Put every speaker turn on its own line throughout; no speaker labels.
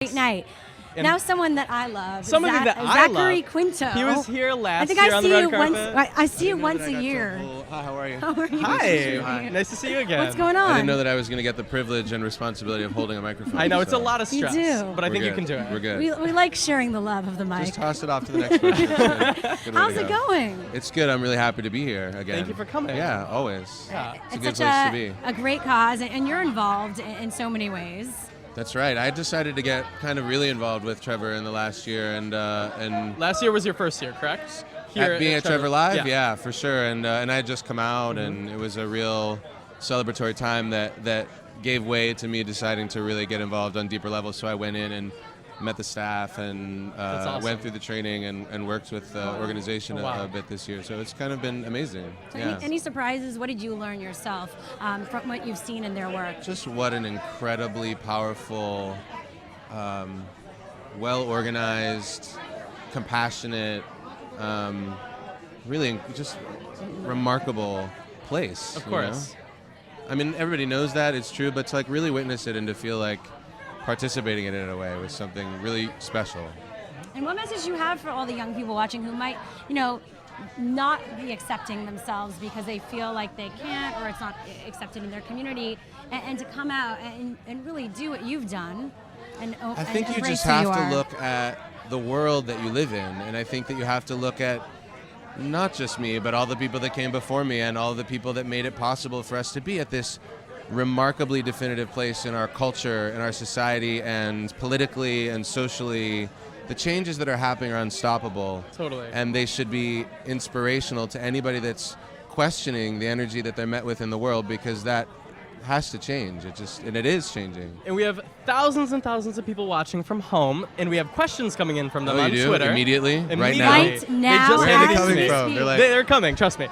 Great night.
And
now someone that I love.
Somebody that I love.
Zachary Quinto.
He was here last
I think
year
I
on
see
the red
you
carpet.
once. I see you once a year.
Hi, how are you?
How are you?
Hi. Nice to see you again.
What's going on?
I didn't know that I was going to get the privilege and responsibility of holding a microphone.
I know it's
so
a lot of
You
stress,
do.
but I
we're
think you
good.
can do it.
We're good.
We like sharing the love of the mic.
Just toss it off to the next person. It's good. Good way
How's
to
it
go.
going?
It's good. I'm really happy to be here again.
Thank you for coming.
Yeah, always.
Yeah.
It's a
It's
good
such
place to be.
a great cause, and you're involved in so many ways.
That's right. I decided to get kind of really involved with Trevor in the last year, and
Last year was your first year, correct?
being at Trevor Live,
Yeah.
for sure. And I had just come out, and it was a real celebratory time that gave way to me deciding to really get involved on deeper levels. So I went in and met the staff and
That's awesome.
went through the training and worked with the organization
Wow.
a bit this year. So it's kind of been amazing.
So
Yeah.
any surprises? What did you learn yourself from what you've seen in their work?
Just what an incredibly powerful, well-organized, compassionate, really just remarkable place.
Of
you
course.
know? I mean, everybody knows that, it's true, but to like really witness it and to feel like participating in it in a way was something really special.
And what message do you have for all the young people watching who might, not be accepting themselves because they feel like they can't or it's not accepted in their community, and to come out and really do what you've done?
I think you
embrace
just
who
have
you
to
are.
look at the world that you live in, and I think that you have to look at not just me, but all the people that came before me and all the people that made it possible for us to be at this remarkably definitive place in our culture, in our society, and politically and socially. The changes that are happening are unstoppable.
Totally.
And they should be inspirational to anybody that's questioning the energy that they're met with in the world, because that has to change. It is changing.
And we have thousands and thousands of people watching from home, and we have questions coming in from them
Oh,
on
you do?
Twitter.
Immediately? Right now?
Right now,
They just
Where are
handed
they
it to
coming
me.
from? They're like,
They're coming, trust me.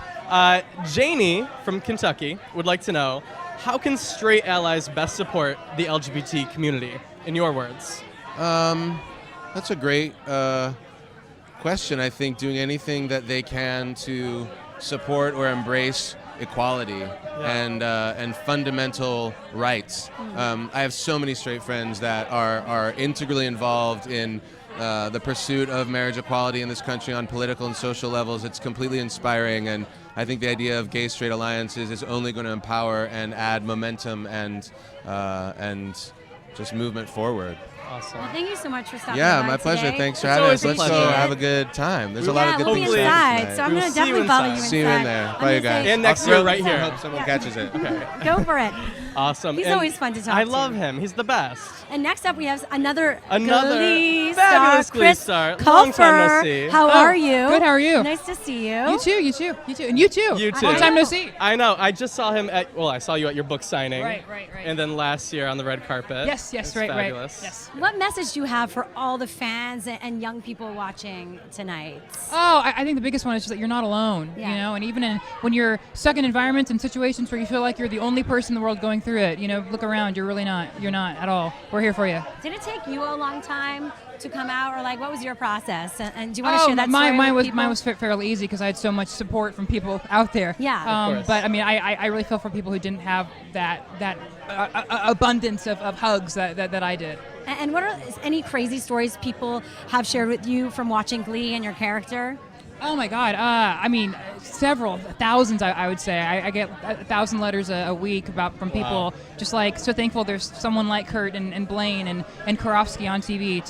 Janie from Kentucky would like to know, how can straight allies best support the LGBT community, in your words?
that's a great question. I think doing anything that they can to support or embrace equality and fundamental rights. I have so many straight friends that are integrally involved in the pursuit of marriage equality in this country on political and social levels. It's completely inspiring, and I think the idea of gay-straight alliances is only going to empower and add momentum and just movement forward.
Awesome.
Well, thank you so much for stopping
Yeah,
by
my pleasure.
today.
Thanks for
It's
having
always
us.
a
Let's go
pleasure.
have a good time. There's a lot
Yeah,
of good
we'll be
things
Hopefully-
happening
inside, so
tonight.
I'm
We'll
going to
see you
definitely follow you
inside.
inside.
See you in there.
I'm
Bye, you
gonna say-
guys.
And next
I'll
year
throw-
right here.
I hope someone catches it.
Go for it.
Awesome.
He's
And
always fun to talk
I
to.
love him. He's the best.
And next up, we have another
Another
Glee star,
fabulous Glee
Chris
star. Long time no
Culfer.
see.
How are you?
Good, how are you?
Nice to see you.
You too, you too, you too. And you too.
You too.
Long time no see.
I know. I just saw him I saw you at your book signing.
Right.
And then last year on the red carpet.
Yes,
It's
right.
fabulous.
Yes.
What message do you have for all the fans and young people watching tonight?
Oh, I think the biggest one is just that you're not alone,
Yeah.
and even when you're stuck in environments and situations where you feel like you're the only person in the world going through it, look around, you're really not. You're not at all. We're here for you.
Did it take you a long time to come out, or what was your process? And do you want to share that story
mine
with
was
people?
mine was fairly easy because I had so much support from people out there.
Yeah.
Of course.
But I mean, I really feel for people who didn't have that abundance of hugs that I did.
And what are any crazy stories people have shared with you from watching Glee and your character?
Oh my God! I mean, several thousands. I would say I get 1,000 letters a week from people just so thankful there's someone like Kurt and Blaine and Karofsky on TV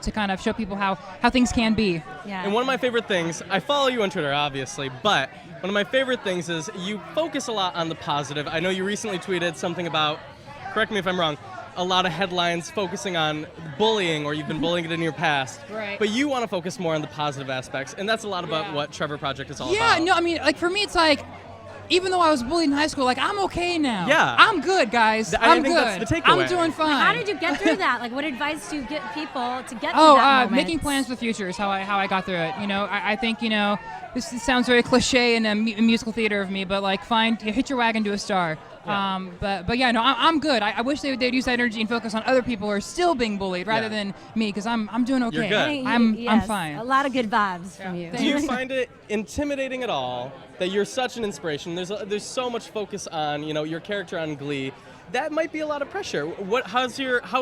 to kind of show people how things can be.
Yeah.
And one of my favorite things, I follow you on Twitter, obviously, but one of my favorite things is you focus a lot on the positive. I know you recently tweeted something about, correct me if I'm wrong, a lot of headlines focusing on bullying, or you've been bullying it in your past.
Right.
But you want to focus more on the positive aspects, and that's a lot about what Trevor Project is all
Yeah,
about.
no, I mean, for me, it's even though I was bullied in high school, I'm okay now.
Yeah.
I'm good, guys.
I
I'm
think
good.
that's the takeaway.
I'm doing fine.
How did you get through that? What advice do you give people to get through
Oh,
that moment?
making plans for the future is how I got through it. I think this sounds very cliche in a musical theater of me, but hit your wagon to a star.
Yeah.
But yeah, no, I'm good. I wish they'd use that energy and focus on other people who are still being bullied rather than me, because I'm doing okay.
You're good.
I'm
Yes,
fine.
A lot of good vibes from you.
Do you find it intimidating at all that you're such an inspiration? There's so much focus on your character on Glee. that might be a lot of pressure. How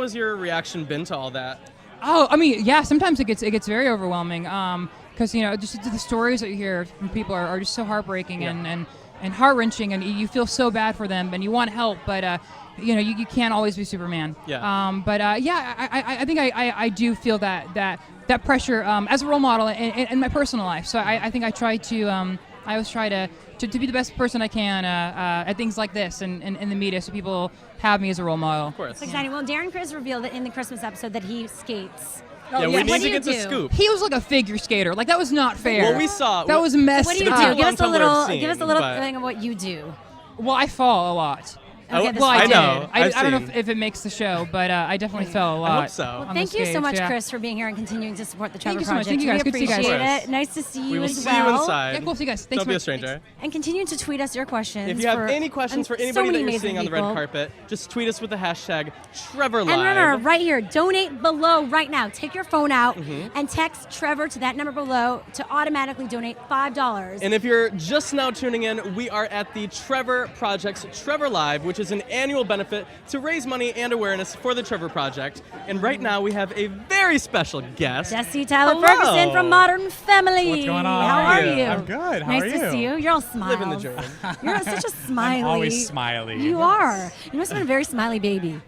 has your reaction been to all that?
Oh, I mean, yeah. Sometimes it gets very overwhelming. Because just the stories that you hear from people are just so heartbreaking and heart-wrenching, and you feel so bad for them, and you want help, but you can't always be Superman.
Yeah.
I think I do feel that pressure as a role model in my personal life. So I think I try to I always try to be the best person I can at things like this and in the media, so people have me as a role model.
Of course.
It's exciting. Well, Darren Criss revealed that in the Christmas episode that he skates.
Yeah, we
What
need
do
to
you
get the
do?
scoop.
He was like a figure skater. Like, that was not fair.
Well, we saw
that was messed
What do you
up.
do? Give us a
Tumblr
little.
scene,
Give us a little
but-
thing of what you do.
Well, I fall a lot.
Okay, this
Well, I
is
did.
know.
I
I've
don't know
seen.
if it makes the show, but I definitely fell a lot.
I hope so.
Well,
on
thank
the
you so
stage,
much,
yeah.
Chris, for being here and continuing to support the Trevor
Thank you so much.
Project.
Thank you, guys.
We
Good to see you
appreciate
guys.
it. Nice to see you
We will
as
see
well.
you inside.
Yeah, cool. See you guys. Thanks
Don't be a
much.
stranger.
And continue to tweet us your questions.
If you have
for-
any questions for
and so
anybody
many
that you're
amazing
seeing on the red
people.
carpet, just tweet us with the hashtag TrevorLive.
And remember, right here, donate below right now. Take your phone out
Mm-hmm.
and text Trevor to that number below to automatically donate $5.
And if you're just now tuning in, we are at the Trevor Project's Trevor Live, which is an annual benefit to raise money and awareness for the Trevor Project. And right now we have a very special guest.
Jesse Tyler
Hello.
Ferguson from Modern Family.
What's going on?
How are you?
I'm good. How
nice
are
to
you?
see you. You're all smiles.
Living the dream.
You're such a smiley.
I'm always smiley.
You are. You must have been a very smiley baby.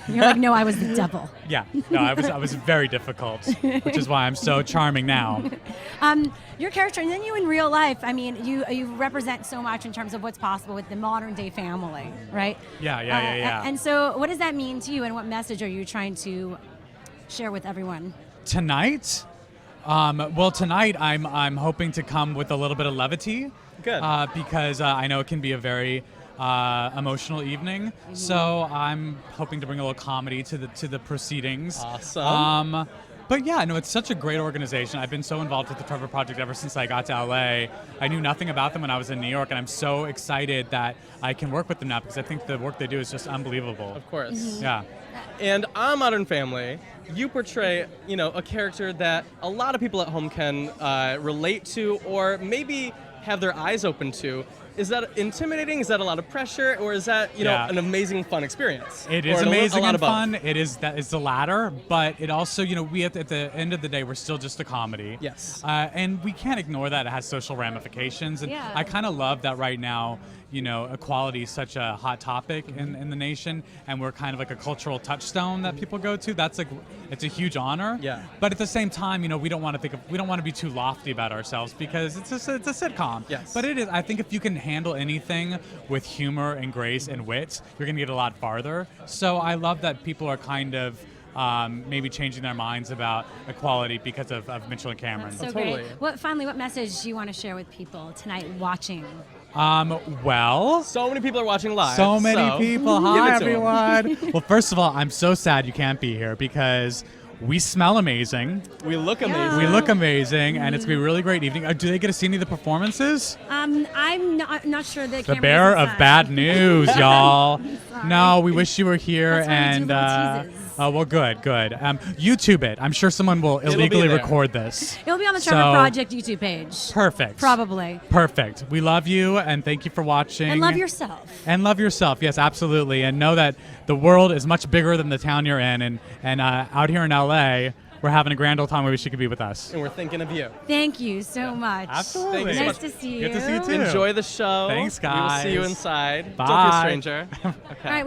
You're like, no, I was the devil.
Yeah. No, I was very difficult, which is why I'm so charming now.
Your character, and then you in real life. I mean, you represent so much in terms of what's possible with the modern day family, right?
Yeah.
And so, what does that mean to you, and what message are you trying to share with everyone?
Tonight, tonight I'm hoping to come with a little bit of levity.
Good.
Because I know it can be a very emotional evening. So I'm hoping to bring a little comedy to the proceedings.
Awesome.
But yeah, no, it's such a great organization. I've been so involved with the Trevor Project ever since I got to LA. I knew nothing about them when I was in New York, and I'm so excited that I can work with them now because I think the work they do is just unbelievable.
Of course.
Yeah.
And on Modern Family, you portray, a character that a lot of people at home can relate to, or maybe have their eyes open to. Is that intimidating? Is that a lot of pressure? Or is that,
Yeah.
an amazing, fun experience?
It is
Or
amazing
a lot
and
of both?
fun. It's the latter, but it also, we at the end of the day, we're still just a comedy.
Yes.
And we can't ignore that it has social ramifications. And
Yeah.
I kind of love that right now, equality is such a hot topic in the nation, and we're kind of like a cultural touchstone that people go to. It's a huge honor.
Yeah.
But at the same time, we don't want to be too lofty about ourselves because it's a sitcom.
Yes.
But it is. I think if you can handle anything with humor and grace and wit, you're going to get a lot farther. So I love that people are kind of maybe changing their minds about equality because of Mitchell and Cameron.
So
Totally.
great. What message do you want to share with people tonight watching?
Well,
So many people are watching live.
so many people.
give
Hi,
it to 'em.
everyone. Well, first of all, I'm so sad you can't be here because we smell amazing.
We look
Yeah.
amazing.
We look amazing, and it's going to be a really great evening. Do they get to see any of the performances?
I'm not sure the
The
camera
bearer
is
of
inside.
bad news, y'all.
Sorry.
No, we wish you were here.
That's why we do
And
little teases.
oh, well, good. YouTube it. I'm sure someone will
be
illegally
there.
record this.
It'll be on the Trevor
So-
Project YouTube page.
Perfect.
Probably.
Perfect. We love you, and thank you for watching.
And love yourself.
And love yourself. Yes, absolutely. And know that the world is much bigger than the town you're in. And out here in LA, we're having a grand old time. We wish you could be with us.
And we're thinking of you.
Thank you so much.
Absolutely.
Thank you so
Nice
much.
to see you.
Good to see you too.
Enjoy the show.
Thanks,
We will see you
guys.
inside. Don't be a
Bye.
stranger. Okay.
All right.